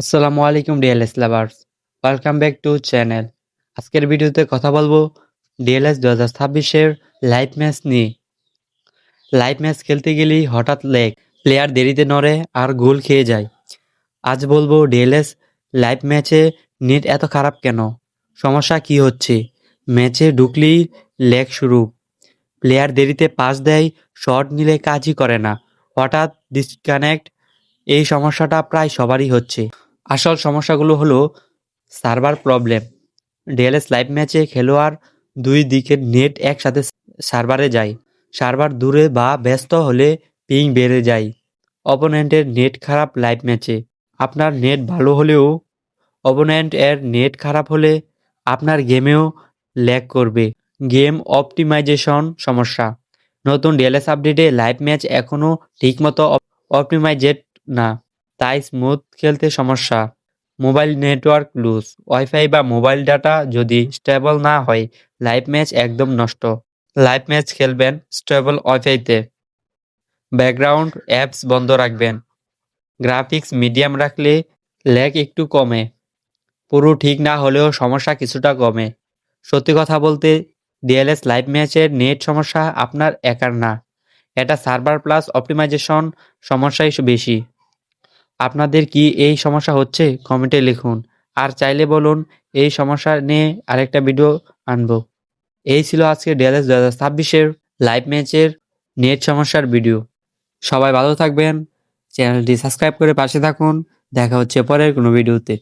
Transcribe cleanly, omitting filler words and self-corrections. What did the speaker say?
আসসালামু আলাইকুম DLS lovers, welcome back to channel. আজকের ভিডিওতে কথা বলবো ডিএলএস 2026-এর লাইভ ম্যাচ নিয়ে। লাইভ ম্যাচ খেলতে গেলেই হঠাৎ ল্যাগ, প্লেয়ার দেরিতে নড়ে আর গোল খেয়ে যায়। আজ বলবো ডিএলএস লাইভ ম্যাচে নেট এত খারাপ কেন, সমস্যা কি হচ্ছে, ম্যাচে ঢুকলেই ল্যাগ শুরু, প্লেয়ার দেরিতে পাস দেয়, শট নিলে কাজই করে না, হঠাৎ ডিসকানেক্ট। এই সমস্যাটা প্রায় সবারই হচ্ছে। আসল সমস্যাগুলো হলো সার্ভার প্রবলেম। ডিএলএস লাইভ ম্যাচে খেলোয়াড় দুই দিকের নেট একসাথে সার্ভারে যায়। সার্ভার দূরে বা ব্যস্ত হলে পিং বেড়ে যায়। অপোনেন্টের নেট খারাপ লাইভ ম্যাচে আপনার নেট ভালো হলেও অপোনেন্ট এর নেট খারাপ হলে আপনার গেমেও ল্যাগ করবে। গেম অপটিমাইজেশন সমস্যা। নতুন ডিএলএস আপডেটে লাইভ ম্যাচ এখনও ঠিকমতো অপটিমাইজেড না, তাই স্মুথ খেলতে সমস্যা। মোবাইল নেটওয়ার্ক লুজ, ওয়াইফাই বা মোবাইল ডাটা যদি স্টেবল না হয় লাইভ ম্যাচ একদম নষ্ট। লাইভ ম্যাচ খেলবেন স্টেবল ওয়াইফাইতে। ব্যাকগ্রাউন্ড অ্যাপস বন্ধ রাখবেন। গ্রাফিক্স মিডিয়াম রাখলে ল্যাগ একটু কমে। পুরো ঠিক না হলেও সমস্যা কিছুটা কমে। সত্যি কথা বলতে ডিএলএস লাইভ ম্যাচের নেট সমস্যা আপনার একার না, এটা সার্ভার প্লাস অপটিমাইজেশন সমস্যাই বেশি। আপনাদের কি এই সমস্যা হচ্ছে কমেন্টে লিখুন, আর চাইলে বলুন এই সমস্যা নিয়ে আরেকটা ভিডিও আনবো। এই ছিল আজকে ডিএলএস 2026-এর লাইভ ম্যাচের নেট সমস্যার ভিডিও। সবাই ভালো থাকবেন, চ্যানেলটি সাবস্ক্রাইব করে পাশে থাকুন। দেখা হচ্ছে পরের কোনো ভিডিওতে।